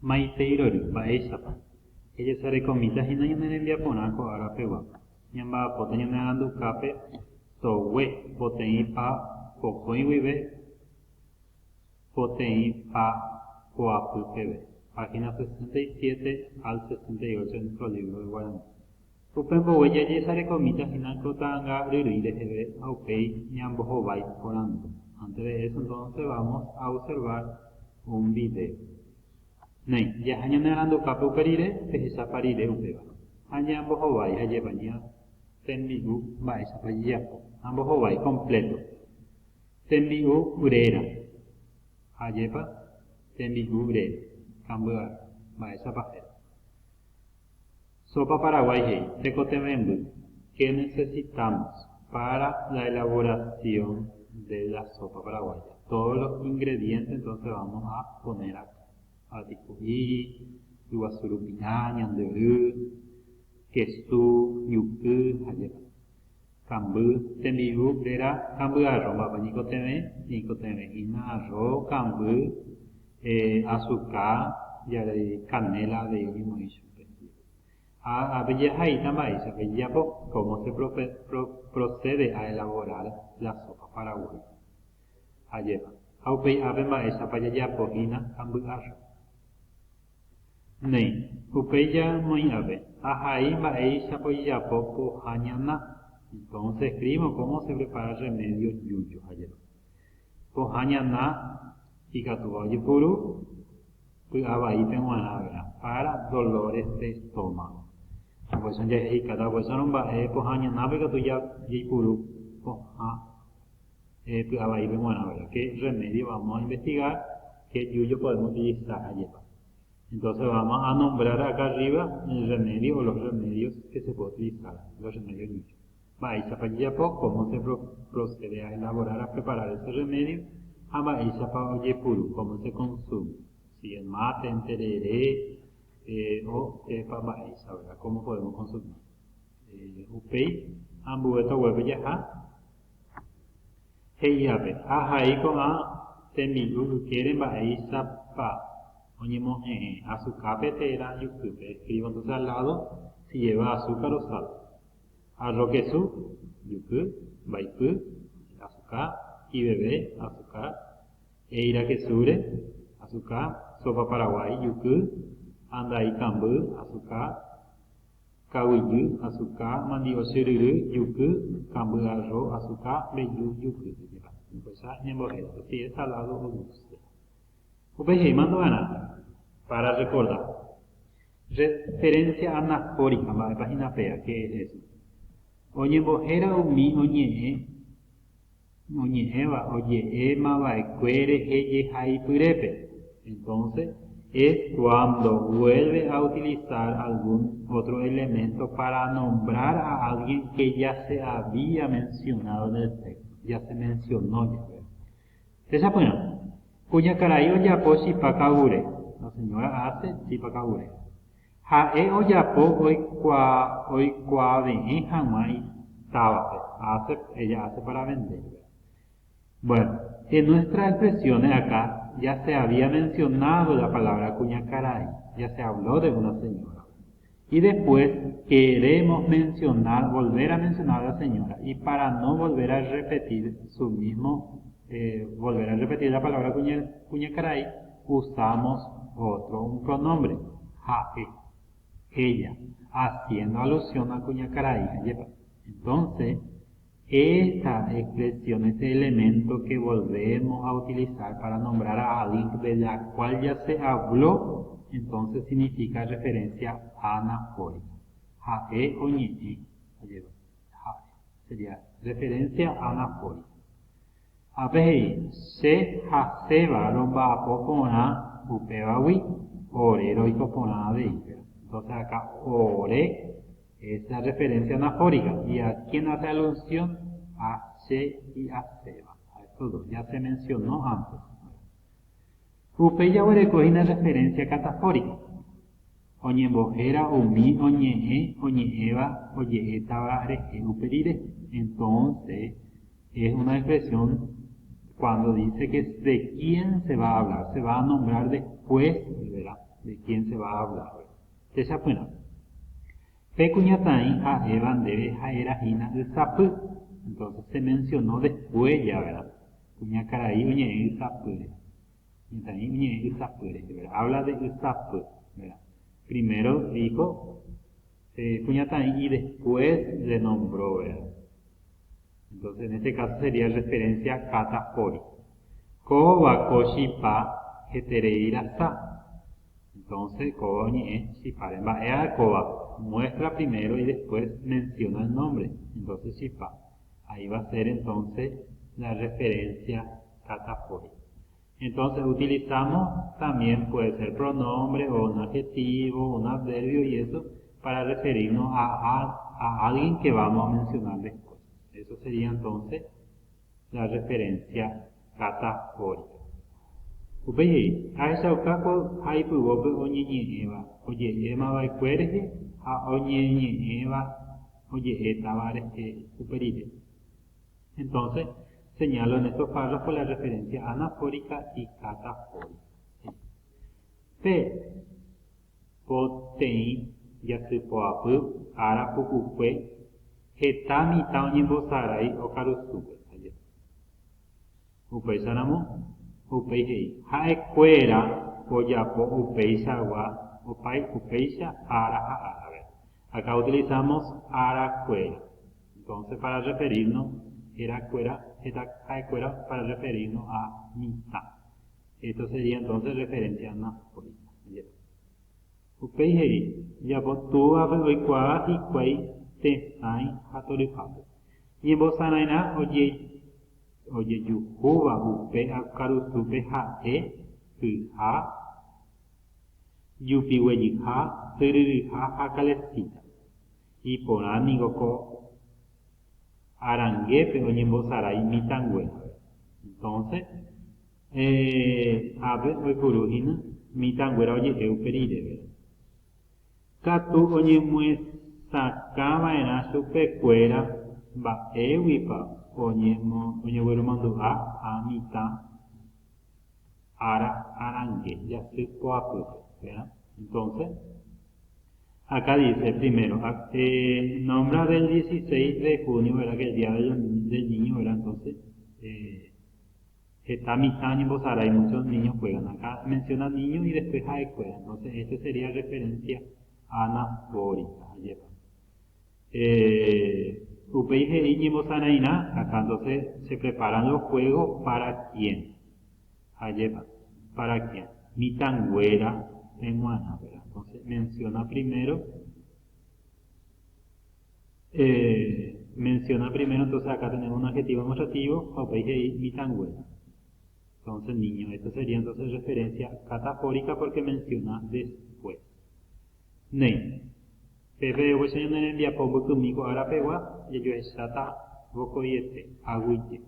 Maiteirory, mba'éichapa. Ejechare komíta hína ñane rembiaporã ko ára pegua. Ñamba'apóta ñane arandukápe togue poteĩ pa pokõi guive poteĩ pa koapy peve. Página 67 al 68 en nuestro libro de Guaraní. Upe mbogue jajechare komíta ko ta'ãnga ryrýi reheve ha upéi ñambohovái porãndu. Antes de eso, entonces vamos a observar un video. Nei, jaha ñane arandukápe upe rire, pehechápa rire upéva. Ha ñambohovái hajépa ña tembi'u mba'éichapa jejapo. Ambohovái completo. Tembi'u yréra. Ajépa tembi'u yréra. Camby'a mba'éichapa héra. Sopa paraguay hey, tecotemembú. ¿Qué necesitamos para la elaboración de la sopa paraguaya? Todos los ingredientes entonces vamos a poner acá. Aticuí, iguazurupiná, ñanderú, quesú, yucú, ayepa. Cambú, tembi'u, era cambú arroz, nicoteme, ina arroz, cambú, azúcar, ya de canela de mismo hizo. A Bellajaita Maíz, Bellapo, cómo se procede a elaborar la sopa paraguaya. Ayepa. Aupei ave maestra para yapo hina cambuar. Nei, upei ya muy ave. Ajai maestra para yapo pohañana. Entonces escribimos cómo se prepara el remedio yuyo. Ayepa. Pohañana y catuaye puru. Pues ahí tengo para dolores de estómago. Pues son ya y cada pues son pues año nave que tú ya puru pues ahí vemos qué remedio vamos a investigar, qué yuyo podemos utilizar allí. Entonces vamos a nombrar acá arriba el remedio o los remedios que se puede utilizar, los remedios yuyo. Cómo se procede a elaborar, a preparar ese remedio. Puru, cómo se consume. Si el mate, en tereré, o papaísa, ¿verdad? ¿Cómo podemos consumir? Upei, ambueta huevo yaja. Heiape, ahí con a tembi'u quieren baísa pa. Oñemos azúcar petera, yucupe. Escribo entonces al lado si lleva azúcar o sal. Arroz queso, yucu, baipú, azúcar, y bebé, azúcar. Eira quesure, azúcar. Sopa paraguay, yucu, andai cambú, azúcar, cahuillú, azúcar, mandio sururu, yucu, cambú arroz, azúcar, beyu, yucu. Pues ya hemos visto si es salado o dulce. Upeje, mando ganar para recordar. Referencia anafórica, la página fea, ¿qué es eso? Oye, bojera o mi, oye, eva, oye, ema, va, cuere, heye, jai, purepe. Entonces, es cuando vuelve a utilizar algún otro elemento para nombrar a alguien que ya se había mencionado en el texto, ya se mencionó. Entonces, bueno, cuya carayo ya po chipacagure, la señora hace chipacagure. Jae o ya po hoy cuave en jamai tabape, ella hace para vender. Bueno, en nuestras expresiones acá ya se había mencionado la palabra cuñacaray, ya se habló de una señora. Y después queremos volver a mencionar a la señora. Y para no volver a repetir la palabra cuñacaray, usamos un pronombre, jae, ella, haciendo alusión a cuñacaray. Entonces, esta expresión, este elemento que volvemos a utilizar para nombrar a alguien de la cual ya se habló, entonces significa referencia anafórica. Jae o ñe'e, sería referencia anafórica. Apehei, se haseba romba apopona upebawi, orero y copona de Ica. Entonces acá, ore, es la referencia anafórica. ¿Y a quién hace alusión? A Se y a Seba. A estos dos. Ya se mencionó antes. Upeya recoge una referencia catafórica. Oñembojera, omi, oñeeva, oyeeta, bareje, uperire. Entonces, es una expresión cuando dice que de quién se va a hablar. Se va a nombrar después, ¿verdad? de quién se va a hablar. Tesapuna. Pecuñatain a Evan debe jaerajina el sapı. Entonces se mencionó después ya, ¿verdad? Cuñacaraí uñe el sapure. Cuñatain uñe el sapure, ¿verdad? Habla de el sapı, ¿verdad? Primero dijo Cuñatain y después le nombró, ¿verdad? Entonces en este caso sería referencia catafórica. Koba koshipa hetereira sa. Entonces, coñe shipa. En koba muestra primero y después menciona el nombre. Entonces, shipa. Ahí va a ser entonces la referencia catafórica. Entonces, utilizamos también puede ser pronombre o un adjetivo, un adverbio y eso para referirnos a alguien que vamos a mencionar después. Eso sería entonces la referencia catafórica. Upeyi, aisha ukako haipugope oñeñeeva, oye ema vaikuereje, a oñeñeeva, oye etabareje, uperije. Entonces, señalo en estos párrafos la referencia anafórica y catafórica. P. Potein, yasipoapu, arapucuque, hetami taoñimbosarai o karusupe. Upei sanamo. Upei haekuera oyapo upeixa wa upeixa ara. Acá utilizamos aracuera. Entonces para referirnos haekuera para referirnos a mitad. Esto sería entonces referencia anafórica. Upei yapo tu abe oikuaga hikuai tesai hatorifapo. Y en bosanaina oye yuhuba upe akarusupe hae hyha yupihueyiha tyririha hakalesita y poránigoko aranguepe oñembosarai mitangüena. Entonces ave oikurujina mitangüera oye euperire katu oñemuesakavaera chupekuéra mba'éguipa oñegueromandu'a a mitad arangue, ya se ¿verdad? Entonces, acá dice primero, nombra del 16 de junio, ¿verdad? Que el día del niño, ¿verdad? Entonces, está mitad en Bozara y muchos niños juegan. Acá menciona niños y después a escuela. Entonces, esto sería referencia anafórica. Upeije y Bozanaina, acá entonces se preparan los juegos para quién. Ayepa, ¿para quién? Mitangüera peruana, ¿verdad? Entonces menciona primero, entonces acá tenemos un adjetivo demostrativo, Upeije y mitangüera. Entonces niño, esto sería entonces referencia catafórica porque menciona después. Nei. Pepe hueso en el día poco conmigo ahora pegua y yo estata boco y aguille.